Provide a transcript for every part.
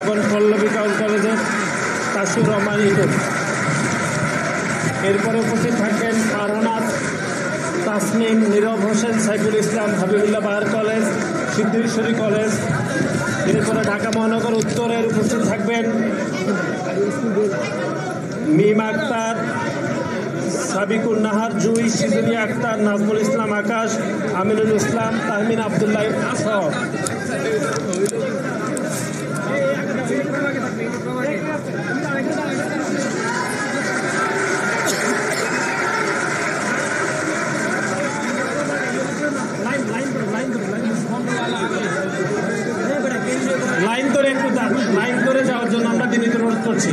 পল্লবী কলেজের তাসির রহমান ইটুল। এরপরে উপস্থিত থাকবেন ফারহানাত, তাসনিম, নীরব হোসেন, সাইফুল ইসলাম, হাবিবুল্লাহ বাহার কলেজ, সিদ্ধেশ্বরী কলেজ। এরপরে ঢাকা মহানগর উত্তরের উপস্থিত থাকবেন মিম আক্তার, সাবিকুল নাহার, জুই, সিজুলি আক্তার, নাজমুল ইসলাম আকাশ, আমিনুল ইসলাম, তাহমিন আবদুল্লাহ সহ। লাইন করে যাওয়ার জন্য আমরা বিনীত অনুরোধ করছি।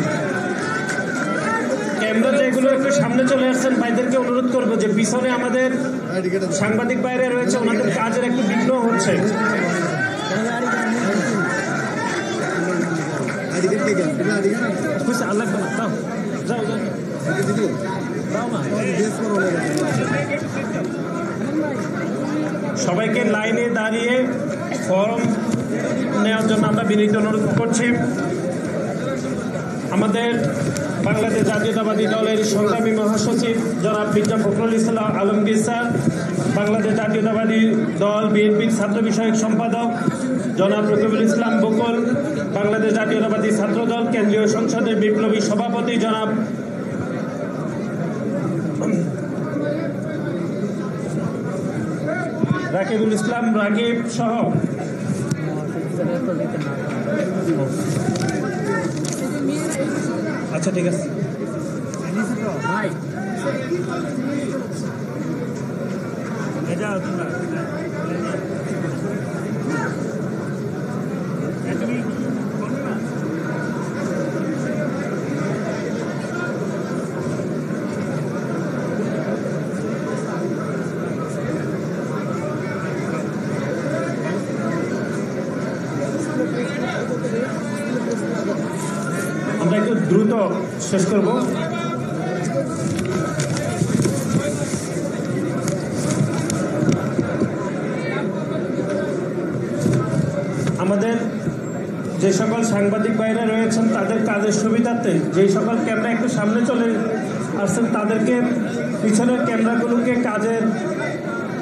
ক্যামেরা যেগুলো একটু সামনে চলে আসছেন ভাইদেরকে অনুরোধ করবো যে পিছনে আমাদের সাংবাদিক বাইরে রয়েছে, ওনাদের কাজের একটু বিঘ্ন হচ্ছে। সবাইকে লাইনে দাঁড়িয়ে ফর্ম নেওয়ার জন্য আমরা বিনীত অনুরোধ করছি। আমাদের বাংলাদেশ জাতীয়তাবাদী দলের সংগ্রামী মহাসচিব জনাব মির্জা ফখরুল ইসলাম আলমগীর স্যার, বাংলাদেশ জাতীয়তাবাদী দল বিএনপির ছাত্র বিষয়ক সম্পাদক জনাব রকিবুল ইসলাম বকুল, বাংলাদেশ জাতীয়তাবাদী ছাত্র দল কেন্দ্রীয় সংসদের বিপ্লবী সভাপতি জনাব রাকিবুল ইসলাম রাকিব সহ আচ্ছা ঠিক আছে। আমরা একটু দ্রুত শেষ করব। আমাদের যে সকল সাংবাদিক ভাইরা রয়েছেন তাদের কাজের সুবিধার্থে যেই সকল ক্যামেরা একটু সামনে চলে আসছেন তাদেরকে পিছনের ক্যামেরাগুলোকে কাজের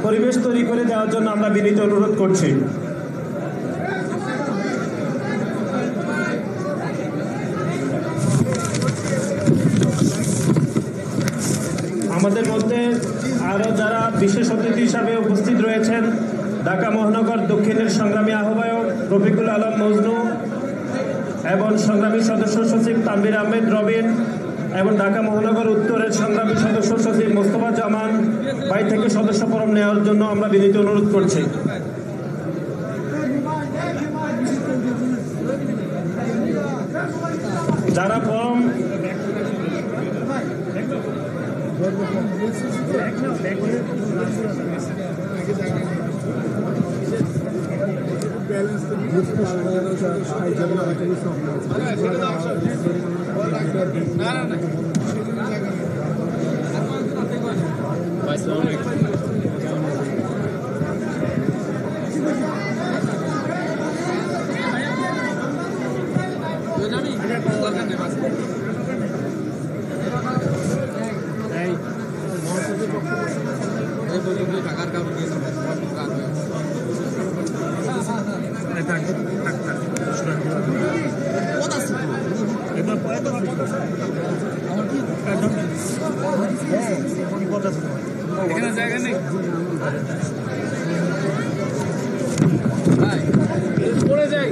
পরিবেশ তৈরি করে দেওয়ার জন্য আমরা বিনীত অনুরোধ করছি। আমাদের মধ্যে আরও যারা বিশেষ অতিথি হিসাবে উপস্থিত রয়েছেন, ঢাকা মহানগর দক্ষিণের সংগ্রামী আহ্বায়ক রফিকুল আলম মজনু এবং সংগ্রামী সদস্য সচিব তানভীর আহমেদ রবিন এবং ঢাকা মহানগর উত্তরের সংগ্রামী সদস্য সচিব মোস্তফা জামান ভাই থেকে সদস্য ফরম নেওয়ার জন্য আমরা বিনীত অনুরোধ করছি। যারা ফরম জায়গা নেই পড়ে যাই।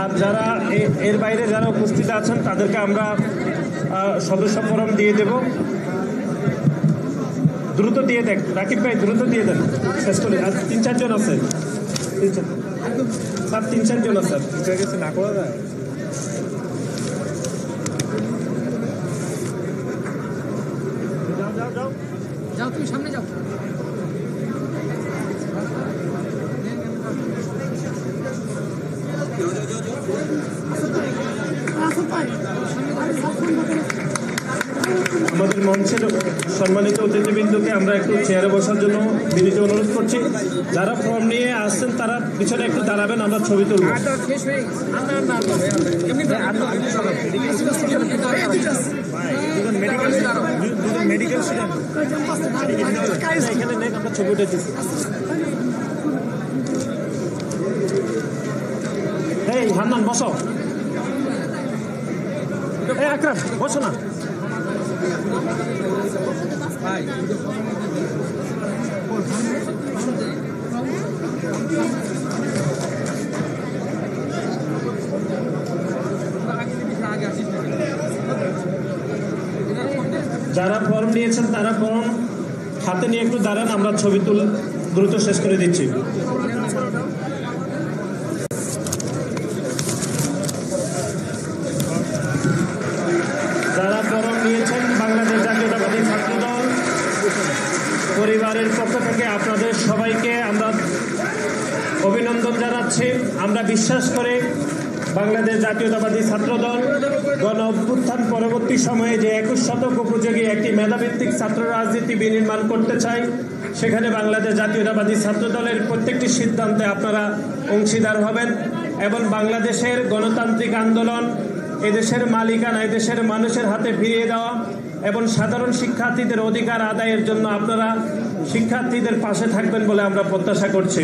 আর যারা এর বাইরে যারা উপস্থিত আছেন তাদেরকে আমরা সদস্য ফরম দিয়ে দেব। দ্রুত দিয়ে দেন রাকিব ভাই, দ্রুত দিয়ে দেন, শেষ করে। আর 3-4 জন আছে, স্যার 3-4 জন আছে, স্যার গেছে না করা যায়। যাও তুমি সামনে যাও। আমাদের আমাদের মঞ্চের সম্মানিত অতিথিবৃন্দকে আমরা একটু চেয়ারে বসার জন্য বিনীত অনুরোধ করছি। যারা ফর্ম নিয়ে আসছেন তারা পিছনে একটু দাঁড়াবেন, আমরা ছবি তুলব। আমরা ছবি উঠেছি। এই হান্নান বসো, এই আকরাম বসো না। যারা ফর্ম নিয়েছেন তারা ফর্ম হাতে নিয়ে একটু দাঁড়ান, আমরা ছবি দ্রুত শেষ করে দিচ্ছি। যারা ফর্ম নিয়েছেন বাংলাদেশ জাতীয়তাবাদী ছাত্রদল পরিবারের পক্ষ থেকে আপনাদের সবাইকে আমরা অভিনন্দন জানাচ্ছি। আমরা বিশ্বাস করে বাংলাদেশ জাতীয়তাবাদী ছাত্রদল গণ অভ্যুত্থান পরবর্তী সময়ে যে 21 শতক উপযোগী একটি মেধাভিত্তিক ছাত্র রাজনীতি বিনির্মাণ করতে চাই, সেখানে বাংলাদেশ জাতীয়তাবাদী ছাত্রদলের প্রত্যেকটি সিদ্ধান্তে আপনারা অংশীদার হবেন এবং বাংলাদেশের গণতান্ত্রিক আন্দোলন, এদেশের মালিকানা এদেশের মানুষের হাতে ফিরিয়ে দেওয়া এবং সাধারণ শিক্ষার্থীদের অধিকার আদায়ের জন্য আপনারা শিক্ষার্থীদের পাশে থাকবেন বলে আমরা প্রত্যাশা করছি।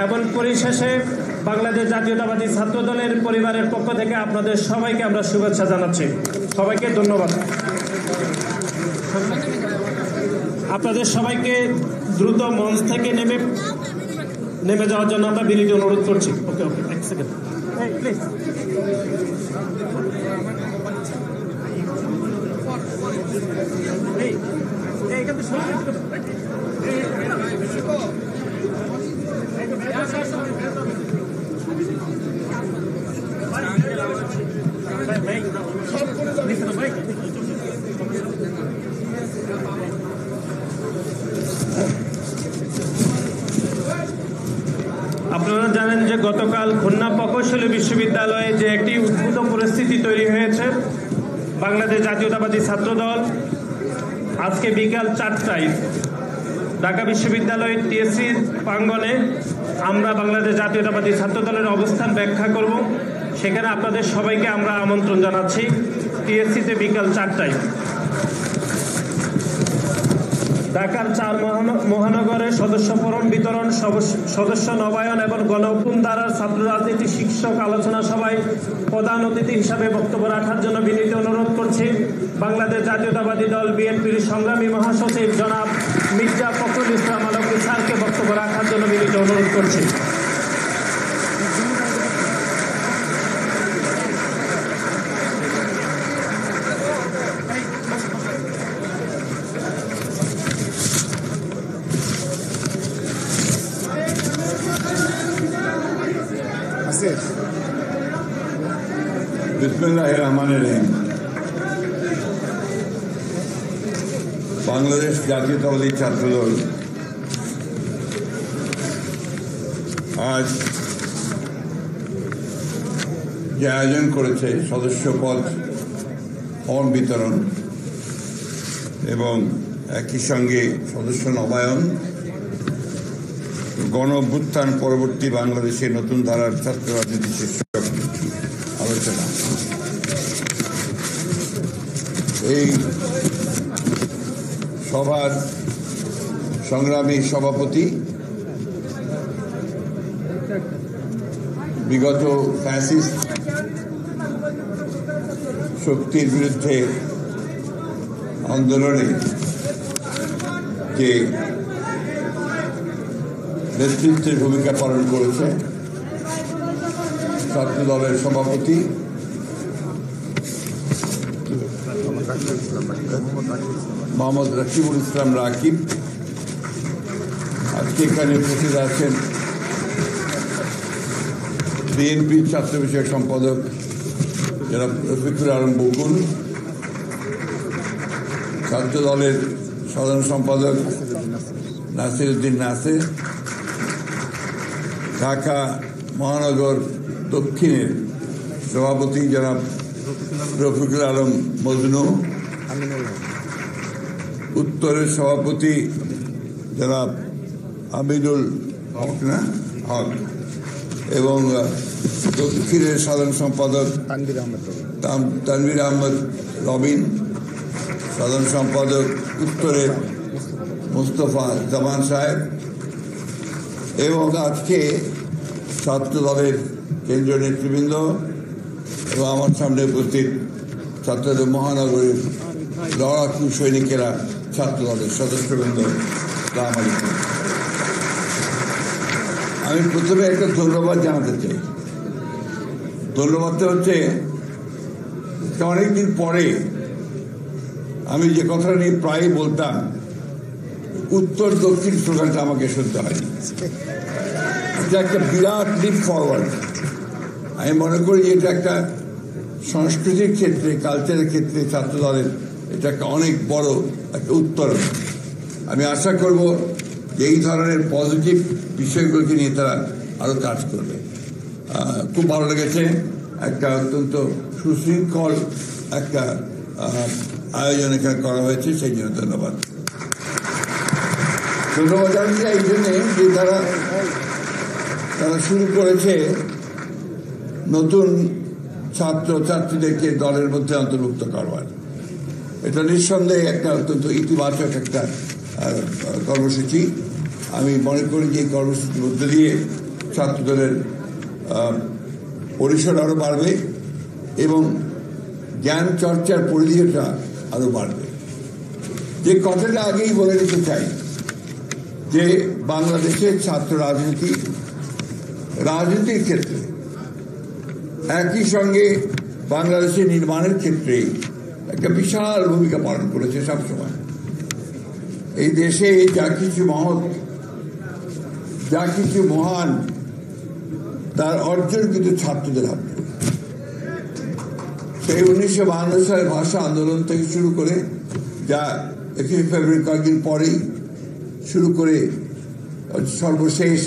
এবং পরিশেষে বাংলাদেশ জাতীয়তাবাদী ছাত্রদলের পরিবারের পক্ষ থেকে আপনাদের সবাইকে আমরা শুভেচ্ছা জানাচ্ছি। সবাইকে ধন্যবাদ। আপনাদের সবাইকে দ্রুত মঞ্চ থেকে নেমে যাওয়ার জন্য আমরা বিনীত অনুরোধ করছি। ওকে ওকে, এক সেকেন্ড প্লিজ। আপনারা জানেন যে গতকাল খুলনা প্রকৌশলী বিশ্ববিদ্যালয়ে যে একটি উদ্ভূত পরিস্থিতি তৈরি হয়েছে, বাংলাদেশ জাতীয়তাবাদী ছাত্রদল আজকে বিকাল 4টায় ঢাকা বিশ্ববিদ্যালয়ের টিএসসি প্রাঙ্গণে আমরা বাংলাদেশ জাতীয়তাবাদী ছাত্রদলের অবস্থান ব্যাখ্যা করব। সেখানে আপনাদের সবাইকে আমরা আমন্ত্রণ জানাচ্ছি টিএসসিতে বিকাল 4টায়। ঢাকার 4 মহানগরের সদস্য ফরম বিতরণ, সদস্য নবায়ন এবং গণহুকুম ধারার ছাত্র রাজনীতি শীর্ষক আলোচনা সভায় প্রধান অতিথি হিসাবে বক্তব্য রাখার জন্য বিনীত অনুরোধ করছি বাংলাদেশ জাতীয়তাবাদী দল বিএনপির সংগ্রামী মহাসচিব জনাব মির্জা ফখরুল ইসলাম আলমগীর স্যারকে বক্তব্য রাখার জন্য বিনীত অনুরোধ করছি। বিসমিল্লাহির রহমানির রহিম। বাংলাদেশ জাতীয়তাবাদী ছাত্রদল আজ যে আয়োজন করেছে সদস্য পদ ফর্ম বিতরণ এবং একই সঙ্গে সদস্য নবায়ন, গণ অভ্যুত্থান পরবর্তী বাংলাদেশের নতুন ধারার ছাত্র রাজনীতি শীর্ষক আলোচনা, এই সভার সংগ্রামী সভাপতি বিগত ফ্যাসিস্ট শক্তির বিরুদ্ধে আন্দোলনে যে নেতৃত্বের ভূমিকা পালন করেছে ছাত্র দলের সভাপতি মোহাম্মদ রাকিবুল ইসলাম রাকিব, আজকে এখানে উপস্থিত আছেন বিএনপির ছাত্র বিষয়ক সম্পাদক যারা রফিকুল আলম বকুল, ছাত্র দলের সাধারণ সম্পাদক নাসির উদ্দিন নাসির, ঢাকা মহানগর দক্ষিণের সভাপতি জনাব রফিকুল আলম মজনু, উত্তরের সভাপতি যারা আমিনুল হক এবং দক্ষিণের সাধারণ সম্পাদক তানভীর আহমেদ রবিন, সাধারণ সম্পাদক উত্তরের মুস্তফা জামান সাহেব, এবং আজকে ছাত্র দলের কেন্দ্রীয় নেতৃবৃন্দ এবং আমার সামনে উপস্থিত ছাত্রদের মহানগরীর লড়াকু সৈনিকেরা, ছাত্র দলের সদস্যবৃন্দ, আসসালামু আলাইকুম। আমি প্রথমে একটা ধন্যবাদ জানাতে চাই। ধন্যবাদটা হচ্ছে অনেকদিন পরে আমি যে কথা নিয়ে প্রায় বলতাম, উত্তর দক্ষিণ স্লোগানটা আমাকে শুনতে হয়নি। এটা একটা বিরাট লিপ ফরওয়ার্ড। আমি মনে করি এটা একটা সংস্কৃতির ক্ষেত্রে, কালচারের ক্ষেত্রে ছাত্র দলের এটা একটা অনেক বড় একটা উত্তরণ। আমি আশা করব যে এই ধরনের পজিটিভ বিষয়গুলোকে নিয়ে তারা আরো কাজ করবে। খুব ভালো লেগেছে, একটা অত্যন্ত সুশৃঙ্খল একটা আয়োজন এখানে করা হয়েছে, সেই জন্য ধন্যবাদ। ধন্যবাদ জানাচ্ছি এই জন্যে যে তারা শুরু করেছে নতুন ছাত্র ছাত্রীদেরকে দলের মধ্যে অন্তর্ভুক্ত করবার। এটা নিঃসন্দেহে একটা অত্যন্ত ইতিবাচক একটা কর্মসূচি। আমি মনে করি যে এই কর্মসূচির মধ্যে দিয়ে ছাত্রদলের পরিসর আরো বাড়বে এবং জ্ঞান চর্চার পরিধিটা আরো বাড়বে। যে কথাটা আগেই বলে দিতে চাই যে বাংলাদেশের ছাত্র রাজনীতির ক্ষেত্রে একই সঙ্গে বাংলাদেশের নির্মাণের ক্ষেত্রে একটা বিশাল ভূমিকা পালন করেছে সবসময়। এই দেশে যা কিছু মহৎ, যা কিছু মহান, তার অর্জন কিন্তু ছাত্রদের হাতে। সেই 1952 সালের ভাষা আন্দোলন থেকে শুরু করে, যা 21 ফেব্রুয়ারি কয়েকদিন পরেই শুরু করে সর্বশেষ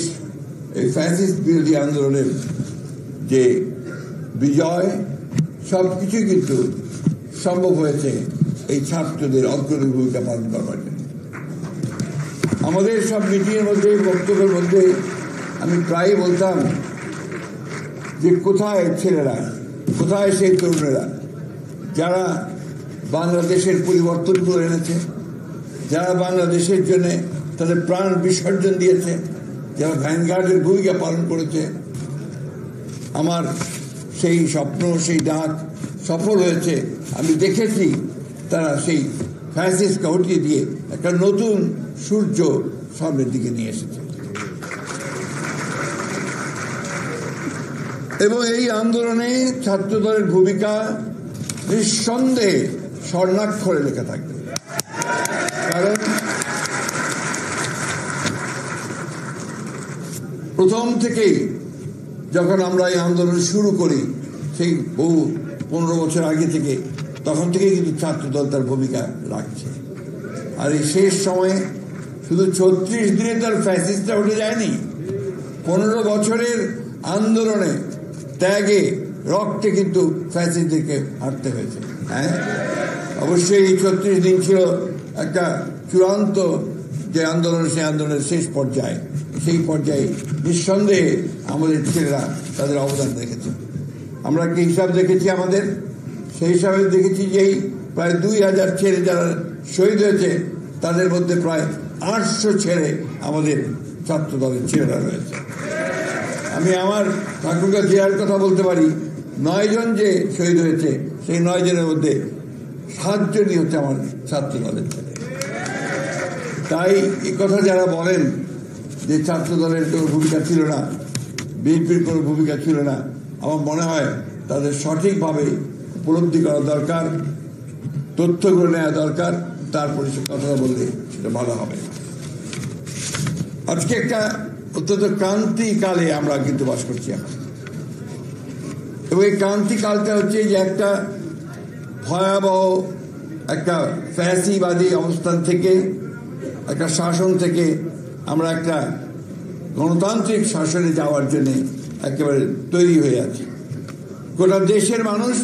এই ফ্যাসিস্ট বিরোধী আন্দোলনের যে বিজয়, সবকিছুই কিন্তু সম্ভব হয়েছে এই ছাত্রদের অগ্রণী ভূমিকা পালন করবার জন্য। আমাদের সব মিটিংয়ের মধ্যে, বক্তব্যের মধ্যে আমি প্রায় বলতাম যে কোথায় ছেলেরা, কোথায় সেই তরুণেরা যারা বাংলাদেশের পরিবর্তন করে এনেছে, যারা বাংলাদেশের জন্য তাদের প্রাণ বিসর্জন দিয়েছে, যারা ভ্যানগার্ডের ভূমিকা পালন করেছে। আমার সেই স্বপ্ন, সেই ডাক সফল হয়েছে। আমি দেখেছি তারা সেই ফ্যাসিস্টকে হটিয়ে দিয়ে একটা নতুন সূর্য সামনের দিকে নিয়ে এসেছে। এবং এই আন্দোলনে ছাত্রদলের ভূমিকা নিঃসন্দেহে স্বর্ণাক্ষরে লেখা থাকবে। কারণ প্রথম থেকেই যখন আমরা এই আন্দোলন শুরু করি, সেই বহু 15 বছর আগে থেকে, তখন থেকেই কিন্তু ছাত্রদল তার ভূমিকা রাখছে। আর এই শেষ সময়ে শুধু 36 দিনে তার ফ্যাসিস্টটা উঠে যায়নি, 15 বছরের আন্দোলনে, ত্যাগে, রক্তে কিন্তু ফ্যাসিস্টদেরকে হারতে হয়েছে। হ্যাঁ, অবশ্যই এই 36 দিন ছিল একটা চূড়ান্ত যে আন্দোলন, সেই আন্দোলনের শেষ পর্যায়ে। সেই পর্যায়ে নিঃসন্দেহে আমাদের ছেলেরা তাদের অবদান রেখেছে। আমরা কি হিসাব দেখেছি আমাদের? সেই হিসাবে দেখেছি যে এই প্রায় 2000 ছেলে যারা শহীদ হয়েছে, তাদের মধ্যে প্রায় 800 ছেলে আমাদের ছাত্র দলের ছেলেরা রয়েছে। আমি আমার ঠাকুরগাঁ জেলার কথা বলতে পারি, 9 জন যে শহীদ হয়েছে, সেই 9 জনের মধ্যে 7 জনই হচ্ছে আমার ছাত্র দলের ছেলে। তাই এই কথা যারা বলেন যে ছাত্র দলের কোনো ভূমিকা ছিল না, বিএনপির কোনো ভূমিকা ছিল না, আমার মনে হয় তাদের সঠিকভাবে উপলব্ধি করা দরকার, তথ্যগুলো নেওয়া দরকার, তারপরে সে কথা বললে সেটা ভালো হবে। আজকে একটা অত্যন্ত ক্রান্তিকালে আমরা কিন্তু বাস করছি এখন, এবং এই ক্রান্তিকালটা হচ্ছে যে একটা ভয়াবহ একটা ফ্যাসিবাদী অবস্থান থেকে, একটা শাসন থেকে আমরা একটা গণতান্ত্রিক শাসনে যাওয়ার জন্য একেবারে তৈরি হয়ে আছে। গোটা দেশের মানুষ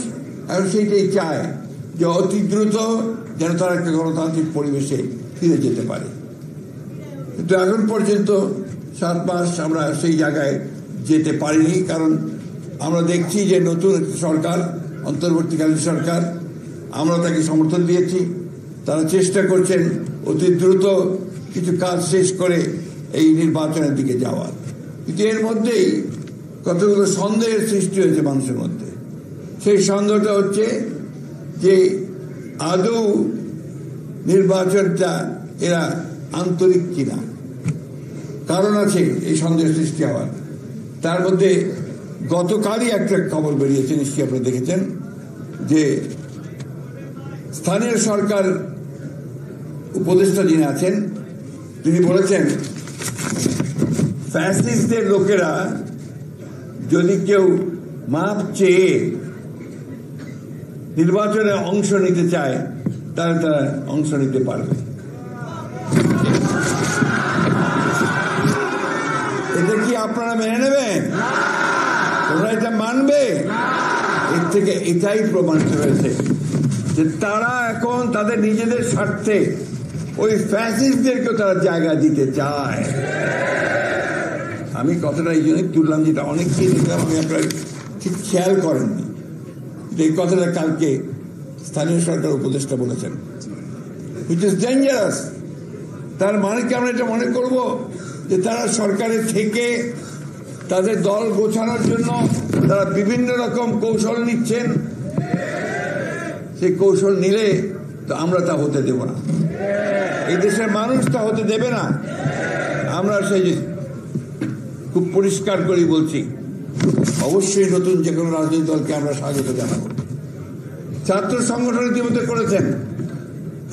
এখন সেইটাই চায় যে অতি দ্রুত যেন তারা একটা গণতান্ত্রিক পরিবেশে ফিরে যেতে পারে। কিন্তু এখন পর্যন্ত 7 মাস আমরা সেই জায়গায় যেতে পারিনি, কারণ আমরা দেখছি যে নতুন সরকার, অন্তর্বর্তীকালীন সরকার, আমরা তাকে সমর্থন দিয়েছি। তারা চেষ্টা করছেন অতি দ্রুত কিছু কাজ শেষ করে এই নির্বাচনের দিকে যাওয়ার। কিন্তু এর মধ্যেই কতগুলো সন্দেহের সৃষ্টি হয়েছে মানুষের মধ্যে। সেই সন্দেহটা হচ্ছে যে আদৌ নির্বাচনটা এরা আন্তরিক কিনা। কারণ আছে এই সন্দেহ সৃষ্টি হওয়ার। তার মধ্যে গতকালই একটা খবর বেরিয়েছে, নিশ্চয়ই আপনারা দেখেছেন, যে স্থানীয় সরকার উপদেষ্টা যিনি আছেন তিনি বলেছেন ফ্যাসিস্টদের লোকেরা যদি কেউ মাপ চেয়ে নির্বাচনে অংশ নিতে চায় তাহলে তারা অংশ নিতে পারবে। এটা কি আপনারা মেনে নেবেন? তোমরা এটা মানবে? এর থেকে এটাই প্রমাণিত হয়েছে যে তারা এখন তাদের নিজেদের স্বার্থে ওই ফ্যাসিস্টদেরকেও তারা জায়গা দিতে চায়। আমি কথাটা এই জন্যই তুললাম, যেটা অনেককেই দেখলাম, আমি আপনারা ঠিক খেয়াল করেননি। এই কথাটা কালকে স্থানীয় সরকার উপদেষ্টা বলেছেন, which is dangerous। তার মানে কি আমরা এটা মনে করব যে তারা সরকারের থেকে তাদের দল গোছানোর জন্য তারা বিভিন্ন রকম কৌশল নিচ্ছেন? সেই কৌশল নিলে তো আমরা তা হতে দেব না, এই দেশের মানুষ তা হতে দেবে না। আমরা সেই খুব পরিষ্কার করে বলছি, অবশ্যই নতুন যে কোনো রাজনৈতিক দলকে আমরা স্বাগত জানাবো। ছাত্র সংগঠন ইতিমধ্যে করেছেন,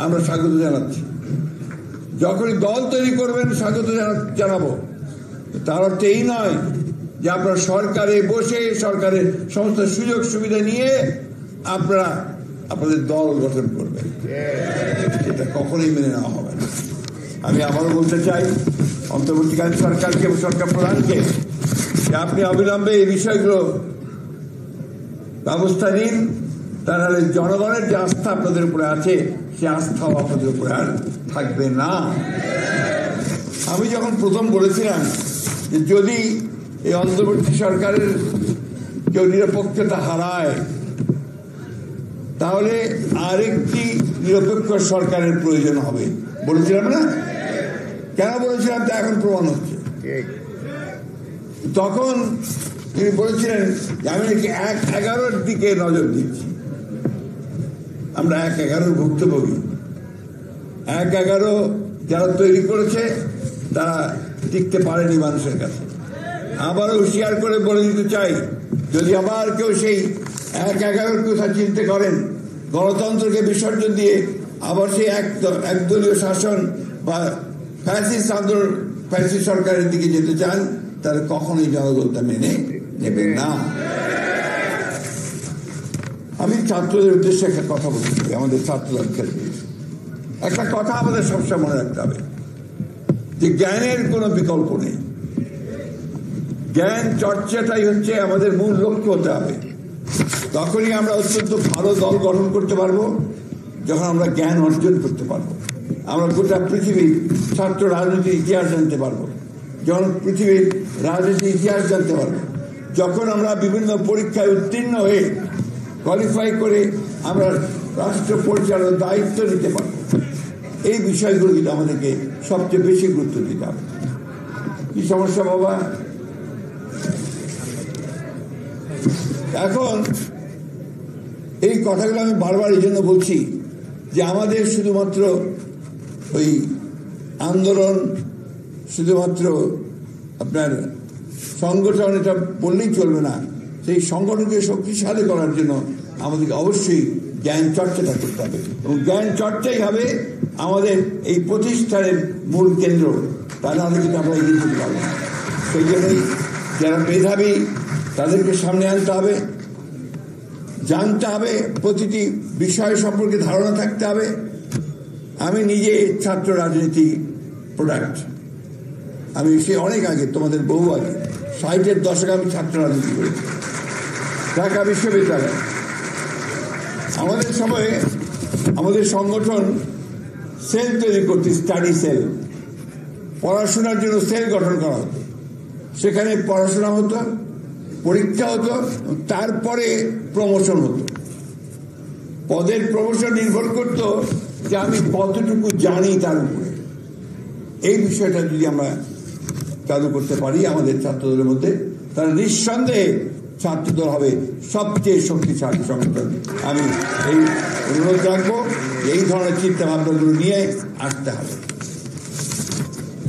আমরা স্বাগত জানাচ্ছি। যখনই দল তৈরি করবেন স্বাগত জানাবো। তার অর্থ এই নয় যে আপনারা সরকারে বসে সরকারের সমস্ত সুযোগ সুবিধা নিয়ে আপনারা আপনাদের দল গঠন করবেন, এটা কখনোই মেনে নেওয়া হবে না। আমি আবারও বলতে চাই অন্তর্বর্তীকালীন সরকারকে এবং সরকার প্রধানকে যে আপনি অবিলম্বে এই বিষয়গুলো ব্যবস্থা নিন, তা নাহলে জনগণের যে আস্থা আপনাদের উপরে আছে সে আস্থাও আপনাদের উপরে আর থাকবে না। আমি যখন প্রথম বলেছিলাম যে যদি এই অন্তর্বর্তী সরকারের কেউ নিরপেক্ষতা হারায় তাহলে আরেকটি নিরপেক্ষ সরকারের প্রয়োজন হবে বলেছিলাম না? কেন বলেছিলাম তা এখন প্রমাণ হচ্ছে। তখন তিনি বলেছিলেন যে আমি নাকি 1-11 দিকে নজর দিচ্ছি। আমরা 1-11 ভুক্তভোগী। 1-11 যারা তৈরি করেছে তারা টিকতে পারেনি মানুষের কাছে। আবারও হুঁশিয়ার করে বলে দিতে চাই, যদি আবার কেউ সেই 1-11 কথা চিন্তা করেন, গণতন্ত্রকে বিসর্জন দিয়ে আবার সেই একদলীয় শাসন বা ফ্যাসিস্ট আন্দোলন, ফ্যাসিস্ট সরকারের দিকে যেতে চান, তাহলে কখনোই জনগণ তা মেনে নেবে না। আমি ছাত্রদের উদ্দেশ্যে একটা কথা বলছি, আমাদের ছাত্রদের ক্ষেত্রে একটা কথা আমাদের সবসময় মনে রাখতে হবে যে জ্ঞানের কোনো বিকল্প নেই। জ্ঞান চর্চাটাই হচ্ছে আমাদের মূল লক্ষ্য হতে হবে। তখনই আমরা অত্যন্ত ভালো দল গঠন করতে পারবো যখন আমরা জ্ঞান অর্জন করতে পারবো। আমরা গোটা পৃথিবীর ছাত্র রাজনীতির ইতিহাস জানতে পারবো, যখন পৃথিবীর রাজনীতির ইতিহাস জানতে পারবো, যখন আমরা বিভিন্ন পরীক্ষায় উত্তীর্ণ হয়ে কোয়ালিফাই করে আমরা রাষ্ট্র পরিচালনার দায়িত্ব নিতে পারবো। এই বিষয়গুলো কিন্তু আমাদেরকে সবচেয়ে বেশি গুরুত্ব দিতে হবে। কি সমস্যা বাবা? এখন এই কথাগুলো আমি বারবার এই জন্য বলছি যে আমাদের শুধুমাত্র ওই আন্দোলন, শুধুমাত্র আপনার সংগঠন এটা বললেই চলবে না। সেই সংগঠনকে শক্তিশালী করার জন্য আমাদেরকে অবশ্যই জ্ঞান চর্চাটা করতে হবে, এবং জ্ঞান চর্চাই হবে আমাদের এই প্রতিষ্ঠানের মূল কেন্দ্র। তাহলে আমরা কিন্তু আমরা এগিয়ে যেতে পারবো না। সেই জন্যই যারা মেধাবী তাদেরকে সামনে আনতে হবে, জানতে হবে, প্রতিটি বিষয় সম্পর্কে ধারণা থাকতে হবে। আমি নিজে ছাত্র রাজনীতি প্রোডাক্ট। আমি সে অনেক আগে, তোমাদের বহু আগে, 60-এর দশকে আমি ছাত্র রাজনীতি করেছি ঢাকা বিশ্ববিদ্যালয়ে। আমাদের সময়ে আমাদের সংগঠন সেল তৈরি করতে, স্টাডি সেল, পড়াশোনার জন্য সেল গঠন করা হতো। সেখানে পড়াশোনা হতো, পরীক্ষা হতো, তারপরে প্রমোশন হতো। পদের প্রমোশন নির্ভর করত যে আমি কতটুকু জানি তার উপরে। এই বিষয়টা যদি আমরা চালু করতে পারি আমাদের ছাত্রদলের মধ্যে, তাহলে নিঃসন্দেহে ছাত্রদল হবে সবচেয়ে শক্তিশালী সংগঠন। আমি এই অনুরোধ রাখবো, এই ধরনের চিন্তা ভাবনাগুলো নিয়ে আসতে হবে।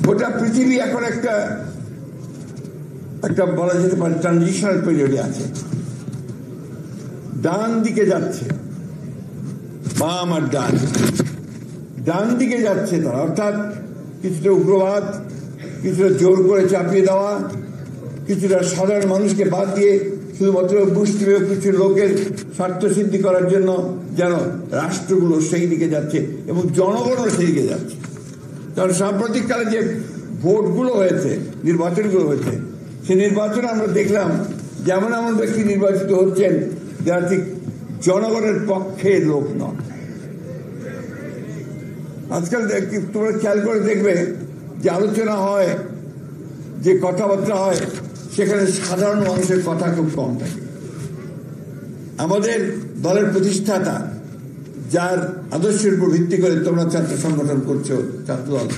গোটা পৃথিবী এখন একটা বলা যেতে পারে ট্রানজিশনাল পিরিয়ডে আছে। ডান দিকে যাচ্ছে, বাম আর ডান দিকে যাচ্ছে তারা, অর্থাৎ কিছুটা উগ্রবাদ, কিছুটা জোর করে চাপিয়ে দেওয়া, কিছুটা সাধারণ মানুষকে বাদ দিয়ে শুধুমাত্র মুষ্টিমেয় কিছু লোকের স্বার্থ সিদ্ধি করার জন্য যেন রাষ্ট্রগুলো সেই দিকে যাচ্ছে এবং জনগণও সেই দিকে যাচ্ছে। কারণ সাম্প্রতিককালে যে ভোটগুলো হয়েছে, নির্বাচনগুলো হয়েছে, সেই নির্বাচনে আমরা দেখলাম যেমন এমন ব্যক্তি নির্বাচিত হচ্ছেন যারা ঠিক জনগণের পক্ষে লোক নয়। আজকাল তোমরা খেয়াল করে দেখবে যে আলোচনা হয়, যে কথাবার্তা হয়, সেখানে সাধারণ মানুষের কথা খুব কম থাকে। আমাদের দলের প্রতিষ্ঠাতা, যার আদর্শের উপর ভিত্তি করে তোমরা ছাত্র সংগঠন করছো, ছাত্রদল,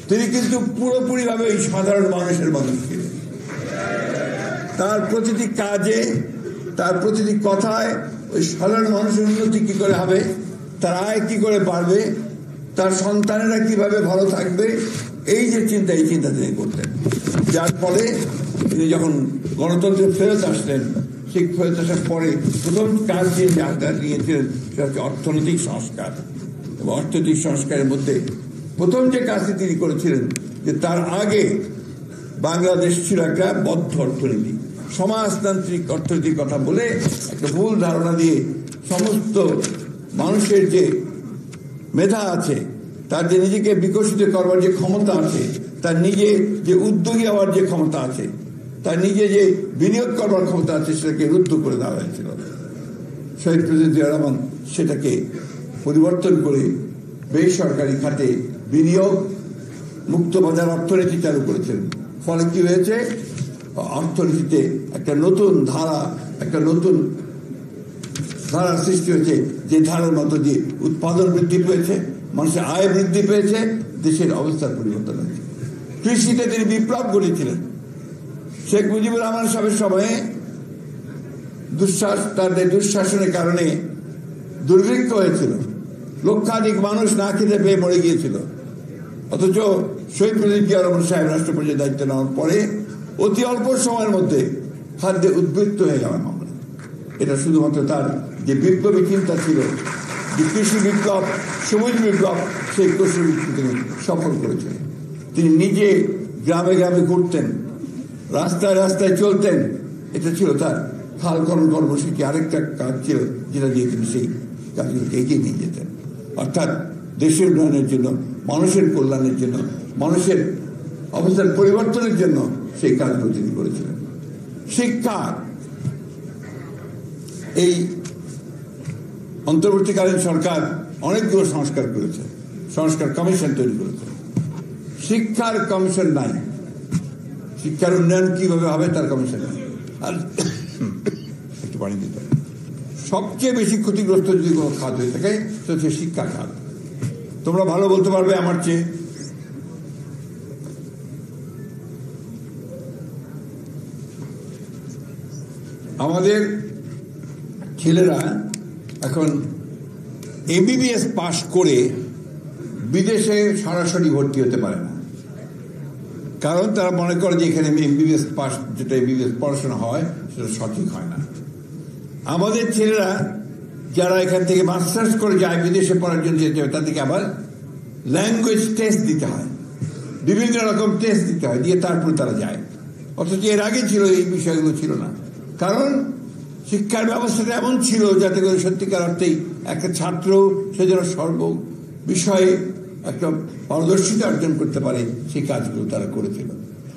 তিনি কিন্তু পুরোপুরি ভাবে ওই সাধারণ মানুষের মানুষ ছিলেন। তার প্রতিটি কাজে, তার প্রতিটি কথায় ওই সাধারণ মানুষের উন্নতি কি করে হবে, তার আয় কি করে বাড়বে, তার সন্তানেরা কিভাবে ভালো থাকবে, এই যে চিন্তা, এই চিন্তা তিনি করতেন। যার ফলে তিনি যখন গণতন্ত্রে ফেরত আসলেন, সেই ফেরত আসার পরে প্রথম কাজ যে নিয়েছিলেন সেটা হচ্ছে অর্থনৈতিক সংস্কার। এবং অর্থনৈতিক সংস্কারের মধ্যে প্রথম যে কাজটি তিনি করেছিলেন, যে তার আগে বাংলাদেশ ছিল একটা বদ্ধ অর্থনীতি, সমাজতান্ত্রিক অর্থনীতির কথা বলে একটা ভুল ধারণা দিয়ে সমস্ত মানুষের যে মেধা আছে, তার যে নিজেকে বিকশিত করবার যে ক্ষমতা আছে, তার নিজে যে উদ্যোগী হওয়ার যে ক্ষমতা আছে, তার নিজে যে বিনিয়োগ করবার ক্ষমতা আছে, সেটাকে রুদ্ধ করে দেওয়া হয়েছিল। শহীদ প্রেসিডেন্ট জিয়া রহমান সেটাকে পরিবর্তন করে বেসরকারি খাতে বিনিয়োগ, মুক্ত বাজার অর্থনীতি চালু করেছিলেন। ফলে কি হয়েছে, অর্থনীতিতে একটা নতুন ধারার সৃষ্টি হয়েছে, যে ধারার মতো দিয়ে উৎপাদন বৃদ্ধি পেয়েছে, মানুষের আয় বৃদ্ধি পেয়েছে, দেশের অবস্থার পরিবর্তন হয়েছে। কৃষিতে তিনি বিপ্লব ঘটিয়েছিলেন। শেখ মুজিবুর রহমান সাহেবের সময়ে তাদের দুঃশাসনের কারণে দুর্ভিক্ষ হয়েছিল, লক্ষাধিক মানুষ না খেতে পেয়ে মরে গিয়েছিল। অথচ শহীদ প্রেসিডেন্ট জিয়া রহমান সাহেব রাষ্ট্রপতির দায়িত্ব নেওয়ার পরে অতি অল্প সময়ের মধ্যে খাদ্যে উদ্বৃত্ত হয়ে গেলাম আমরা। এটা শুধুমাত্র তার যে বিপ্লবী চিন্তা ছিল, যে কৃষি বিপ্লব, সবুজ বিপ্লব, সেই কৃষি বিপ্লব তিনি সফল করেছিলেন। তিনি নিজে গ্রামে গ্রামে ঘুরতেন, রাস্তায় রাস্তায় চলতেন। এটা ছিল তার খাল খনন কর্মসূচি। আরেকটা কাজ ছিল যেটা দিয়ে তিনি সেই কাজগুলোকে এগিয়ে নিয়ে যেতেন। অর্থাৎ দেশের উন্নয়নের জন্য, মানুষের কল্যাণের জন্য, মানুষের অবস্থার পরিবর্তনের জন্য সেই কাজগুলো তিনি করেছিলেন। শিক্ষা, এই অন্তর্বর্তীকালীন সরকার অনেকগুলো সংস্কার করেছে, সংস্কার কমিশন তৈরি করেছে। শিক্ষার কমিশন নাই, শিক্ষার উন্নয়ন কিভাবে হবে তার কমিশন নাই। আর একটু পানি দিতে হবে। সবচেয়ে বেশি ক্ষতিগ্রস্ত যদি কোনো খাত হয়ে থাকে তো হচ্ছে শিক্ষা খাত। তোমরা ভালো বলতে পারবে আমার চেয়ে। আমাদের ছেলেরা এখন এমবিবিএস পাশ করে বিদেশে সরাসরি ভর্তি হতে পারে না, কারণ তারা মনে করে যে এখানে এমবিবিএস পাশ, যেটা এমবিবিএস পড়াশোনা হয় সেটা সঠিক হয় না। আমাদের ছেলেরা যারা এখান থেকে মাস্টার্স করে যায় বিদেশে পড়ার জন্য যেতে হবে, তাদেরকে আবার ল্যাঙ্গুয়েজ টেস্ট দিতে হয়, বিভিন্ন রকম টেস্ট দিতে হয়, দিয়ে তারপরে তারা যায়। অথচ এর আগে ছিল এই বিষয়গুলো ছিল না, কারণ শিক্ষার ব্যবস্থাটা এমন ছিল যাতে করে সত্যিকার অর্থেই একটা ছাত্র সে যেন সর্ব বিষয়ে একটা পারদর্শিতা অর্জন করতে পারে, সেই কাজগুলো তারা করেছিল।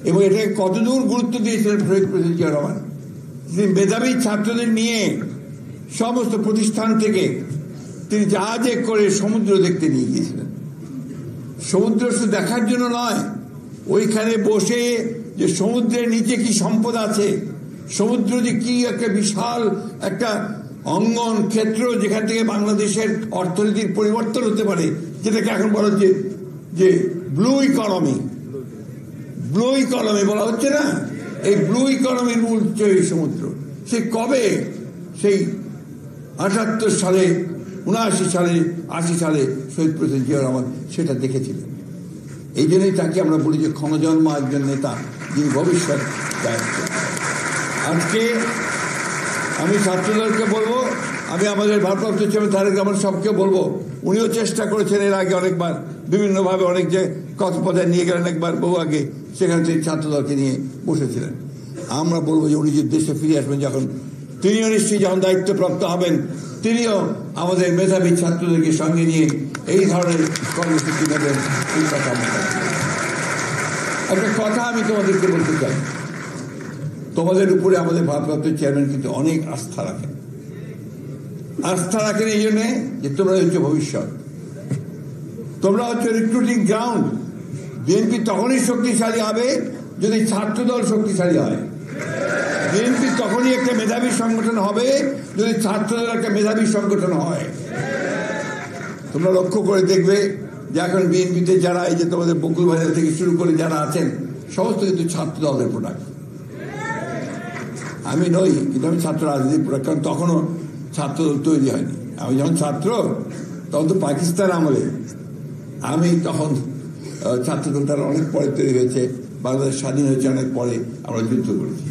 এবং এটাকে কতদূর গুরুত্ব দিয়েছিলেন শহীদ প্রেসিডেন্ট জিয়া রহমান। তিনি মেধাবী ছাত্রদের নিয়ে সমস্ত প্রতিষ্ঠান থেকে তিনি জাহাজে করে সমুদ্র দেখতে নিয়ে গিয়েছিলেন। সমুদ্র শুধু দেখার জন্য নয়, ওইখানে বসে যে সমুদ্রের নিচে কি সম্পদ আছে, সমুদ্র যে কি একটা বিশাল একটা অঙ্গন ক্ষেত্র, যেখান থেকে বাংলাদেশের অর্থনীতির পরিবর্তন হতে পারে, যেটাকে এখন বলা হচ্ছে যে ব্লু ইকোনমি বলা হচ্ছে না। এই ব্লু ইকোনমির মূল এই সমুদ্র। সে কবে, সেই 78 সালে, 79 সালে, 80 সালে শহীদ প্রেসিডেন্ট জিয়া রহমান সেটা দেখেছিলেন। এই জন্যই তাকে আমরা বলি যে ক্ষণজন্মা একজন নেতা, যিনি ভবিষ্যৎ দায়িত্ব। আজকে আমি ছাত্রদলকে বলবো, আমি আমাদের ভারপ্রাপ্ত চেয়ারম্যান তারেক রহমান সবকে বলবো, উনিও চেষ্টা করেছেন এর আগে অনেকবার, বিভিন্নভাবে অনেক যে কক্সবাজার নিয়ে গেলেন একবার বহু আগে, সেখানে তিনি ছাত্রদলকে নিয়ে বসেছিলেন। আমরা বলবো যে উনি যে দেশে ফিরে আসবেন যখন, তিনিও নিশ্চয়ই যখন দায়িত্বপ্রাপ্ত হবেন, তিনিও আমাদের মেধাবী ছাত্রদেরকে সঙ্গে নিয়ে এই ধরনের কর্মসূচি নেবেন। এই কথা একটা কথা আমি তোমাদেরকে বলতে চাই, তোমাদের উপরে আমাদের ভারপ্রাপ্ত চেয়ারম্যান কিন্তু অনেক আস্থা রাখেন এই জন্যে যে তোমরা হচ্ছে ভবিষ্যৎ, তোমরা হচ্ছে রিক্রুটিং গ্রাউন্ড। বিএনপি তখনই শক্তিশালী হবে যদি ছাত্রদল শক্তিশালী হয়। বিএনপি তখনই একটা মেধাবী সংগঠন হবে যদি ছাত্রদল একটা মেধাবী সংগঠন হয়। তোমরা লক্ষ্য করে দেখবে যে এখন বিএনপিতে যারা, এই যে তোমাদের বকুল ভাই থেকে শুরু করে যারা আছেন, সমস্ত কিন্তু ছাত্র দলের প্রোডাক্ট। আমি নই, কিন্তু আমি ছাত্র রাজনীতির প্রোডাক্ট, কারণ তখনও ছাত্রদল তৈরি হয়নি। আমি যখন ছাত্র, তখন তো পাকিস্তান আমলে, আমি তখন ছাত্রদল তারা অনেক পরে তৈরি হয়েছে, বাংলাদেশ স্বাধীন হয়েছে অনেক পরে, আমরা যুদ্ধ করেছি।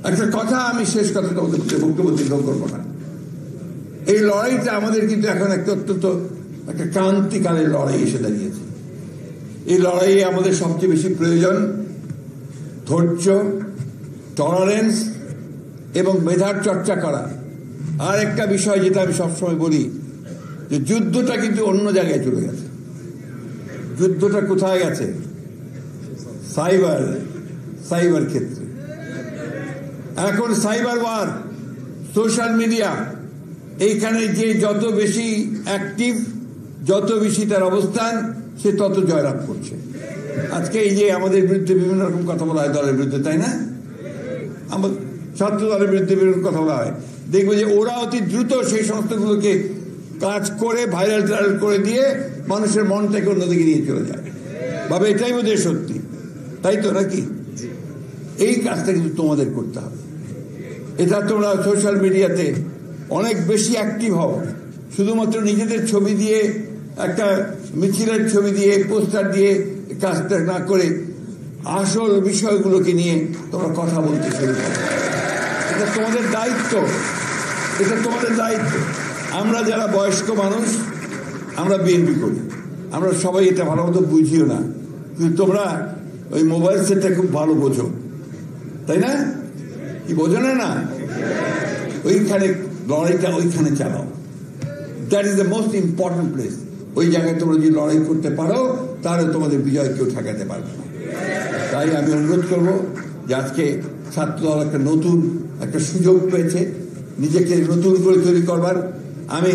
একটা কথা, আমি শেষ কথা তোমাদের বক্তব্য দীর্ঘ করবো না। এই লড়াইটা আমাদের কিন্তু এখন একটা অত্যন্ত একটা ক্রান্তিকালের লড়াই এসে দাঁড়িয়েছে। এই লড়াইয়ে আমাদের সবচেয়ে বেশি প্রয়োজন ধৈর্য, টলারেন্স এবং মেধার চর্চা করা। আর একটা বিষয় যেটা আমি সবসময় বলি, যে যুদ্ধটা কিন্তু অন্য জায়গায় চলে গেছে। যুদ্ধটা কোথায় গেছে? সাইবার ক্ষেত্রে। এখন সাইবার ওয়ার, সোশ্যাল মিডিয়া, এইখানে যে যত বেশি অ্যাক্টিভ, যত বেশি তার অবস্থান, সে তত জয়লাভ করছে। আজকে এই যে আমাদের বিরুদ্ধে বিভিন্ন রকম কথা বলা হয় দলের বিরুদ্ধে, তাই না? আমাদের ছাত্র দলের বিরুদ্ধে বিভিন্ন কথা বলা হয়, দেখবো যে ওরা অতি দ্রুত সেই সমস্তগুলোকে কাজ করে ভাইরাল করে দিয়ে মানুষের মনটাকে অন্যদিকে নিয়ে চলে যায়, ভাবে এটাই বোধহয় সত্যি, তাই তো নাকি? এই কাজটা কিন্তু তোমাদের করতে হবে। এটা তোমরা সোশ্যাল মিডিয়াতে অনেক বেশি অ্যাক্টিভ হও, শুধুমাত্র নিজেদের ছবি দিয়ে, একটা মিছিলের ছবি দিয়ে, পোস্টার দিয়ে কাজটা না করে আসল বিষয়গুলোকে নিয়ে তোমরা কথা বলতে শুরু করো। এটা তোমাদের দায়িত্ব, এটা তোমাদের দায়িত্ব। আমরা যারা বয়স্ক মানুষ, আমরা বিএনপি করি, আমরা সবাই এটা ভালো মতো বুঝিও না, কিন্তু তোমরা ওই মোবাইল সেটটা খুব ভালো বোঝো, তাই না? কি বোঝো না? ওইখানে লড়াইটা ওইখানে চালাও। That is the most important place. ওই জায়গায় তোমরা যদি লড়াই করতে পারো, তাহলে তোমাদের বিজয় কেউ ঠেকাতে পারবে না। তাই আমি অনুরোধ করব যে আজকে ছাত্রদল একটা নতুন একটা সুযোগ পেয়েছে নিজেকে নতুন করে তৈরি করবার। আমি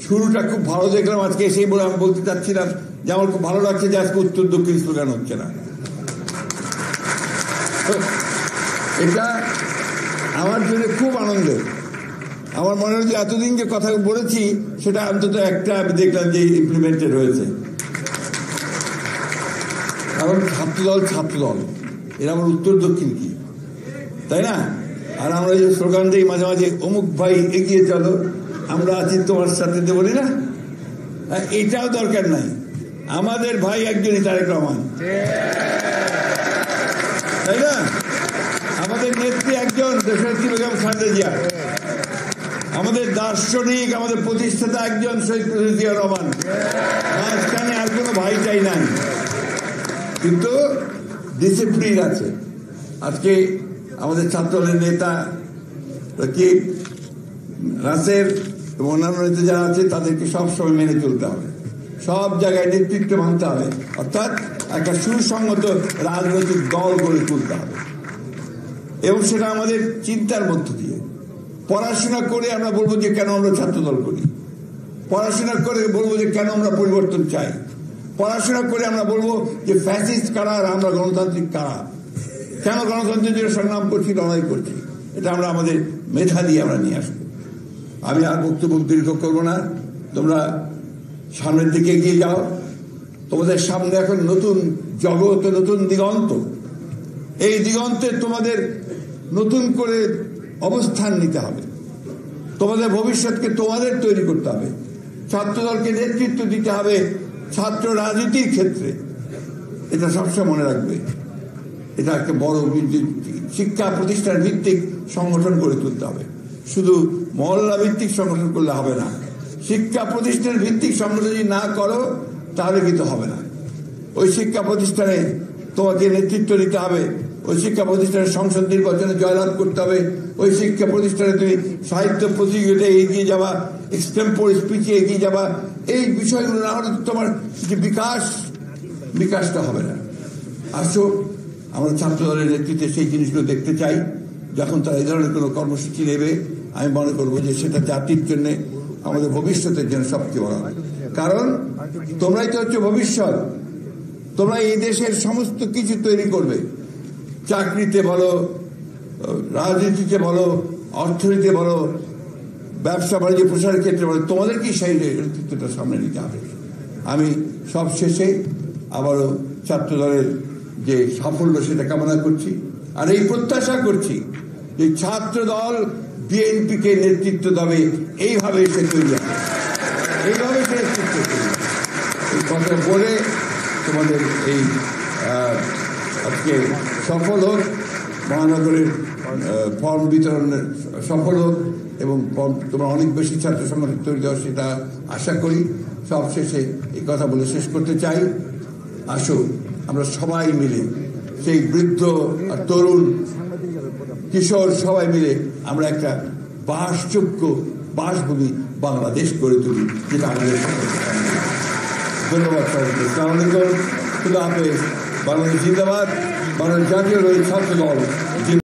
শুরুটা খুব ভালো দেখলাম আজকে, সেই বলে আমি বলতে চাচ্ছিলাম যে আমার খুব ভালো লাগছে যে আজকে উত্তর দক্ষিণ স্লোগান হচ্ছে না। এটা আমার জন্য খুব আনন্দের। আমার মনে হয় যে এতদিন যে কথা বলেছি সেটা অন্তত একটা আমি দেখলাম যে ইমপ্লিমেন্টেড হয়েছে। কারণ ছাত্রদল এরা আমার উত্তর দক্ষিণ কি, তাই না? আর আমরা যে স্লোগান দিই মাঝে মাঝে, অমুক ভাই এগিয়ে চলো, আমরা আছি তোমার সাথে, বলি না? এটাও দরকার নাই। আমাদের ভাই একজনই, তারেক রহমান, তাই না? আমাদের নেত্রী একজন, দেশনেত্রী বেগম খালেদা জিয়া। আমাদের দার্শনিক, আমাদের প্রতিষ্ঠাতা একজন, শহীদ প্রেসিডেন্ট জিয়া রহমান। মাঝখানে আর কোনো ভাই চাই নাই, কিন্তু ডিসিপ্লিন আছে। আজকে আমাদের ছাত্রদলের নেতা কি রাসেল এবং অন্যান্য নেতা যারা আছে, তাদেরকে সবসময় মেনে চলতে হবে, সব জায়গায় নেতৃত্ব মানতে হবে, অর্থাৎ একটা সুসংগত রাজনৈতিক দল গড়ে তুলতে হবে। এবং সেটা আমাদের চিন্তার মধ্য দিয়ে, পড়াশোনা করে আমরা বলবো যে কেন আমরা ছাত্রদল করি, পড়াশোনা করে বলবো যে কেন আমরা পরিবর্তন চাই, পড়াশোনা করে আমরা বলবো যে ফ্যাসিস্ট কারা আর আমরা গণতান্ত্রিক কারা, কেন গণতন্ত্রের জন্য সংগ্রাম করছি, লড়াই করছি। এটা আমরা আমাদের মেধা দিয়ে আমরা নিয়ে আসবো। আমি আর বক্তব্য দীর্ঘ করবো না, তোমরা সামনের দিকে এগিয়ে যাও। তোমাদের সামনে এখন নতুন জগৎ, নতুন দিগন্ত। এই দিগন্তে তোমাদের নতুন করে অবস্থান নিতে হবে, তোমাদের ভবিষ্যৎকে তোমাদের তৈরি করতে হবে। ছাত্রদলকে নেতৃত্ব দিতে হবে ছাত্র রাজনীতির ক্ষেত্রে, এটা সবসময় মনে রাখবে। এটা একটা বড় শিক্ষা প্রতিষ্ঠান ভিত্তিক সংগঠন করে তুলতে হবে, শুধু মহল্লা ভিত্তিক সংগঠন করলে হবে না। শিক্ষা প্রতিষ্ঠান ভিত্তিক সংগঠন যদি না করো তাহলে কিন্তু হবে না। ওই শিক্ষা প্রতিষ্ঠানে তোমাকে নেতৃত্ব দিতে হবে, ওই শিক্ষা প্রতিষ্ঠানের সংসদ নির্বাচনে জয়লাভ করতে হবে, ওই শিক্ষা প্রতিষ্ঠানে তুমি সাহিত্য প্রতিযোগিতায় এগিয়ে যাওয়া, এক্সটেম্পোর স্পিচে এগিয়ে যাওয়া, এই বিষয়গুলো না হলে তোমার যে বিকাশটা হবে না। আসো, আমরা ছাত্র দলের নেতৃত্বে সেই জিনিসগুলো দেখতে চাই। যখন তারা এই ধরনের কোনো কর্মসূচি নেবে, আমি মনে করবো যে সেটা জাতির জন্য, আমাদের ভবিষ্যতের জন্য সবচেয়ে বড়। কারণ তোমরাই তো হচ্ছে ভবিষ্যৎ, তোমরা এই দেশের সমস্ত কিছু তৈরি করবে। চাকরিতে বলো, রাজনীতিতে বলো, অর্থনীতিতে বলো, ব্যবসা বাণিজ্য প্রসারের ক্ষেত্রে বলো, তোমাদেরকেই সেই নেতৃত্বটা সামনে নিতে হবে। আমি সব শেষে আবারও ছাত্র দলের যে সাফল্য সেটা কামনা করছি, আর এই প্রত্যাশা করছি যে ছাত্র দল বিএনপিকে নেতৃত্ব দেবে, এইভাবে সে তৈরি হবে, এইভাবে সে নেতৃত্ব তৈরি। এই কথা বলে তোমাদের এই আজকে সফল হোক, মহানগরের ফর্ম বিতরণের সফল হোক, এবং তোমরা অনেক বেশি ছাত্র সংগঠন তৈরি দেওয়া সেটা আশা করি। সব শেষে এই কথা বলে শেষ করতে চাই, আসো আমরা সবাই মিলে, সেই বৃদ্ধ আর তরুণ কিশোর সবাই মিলে আমরা একটা বাসযোগ্য বাসভূমি বাংলাদেশ গড়ে তুলি, যেটা আমাদের ধন্যবাদ সবাইকে। আসসালামু আলাইকুম, খুদা হাফেজ। বাংলাদেশ জিন্দাবাদ, বাংলাদেশ জাতীয় ছাত্র দল।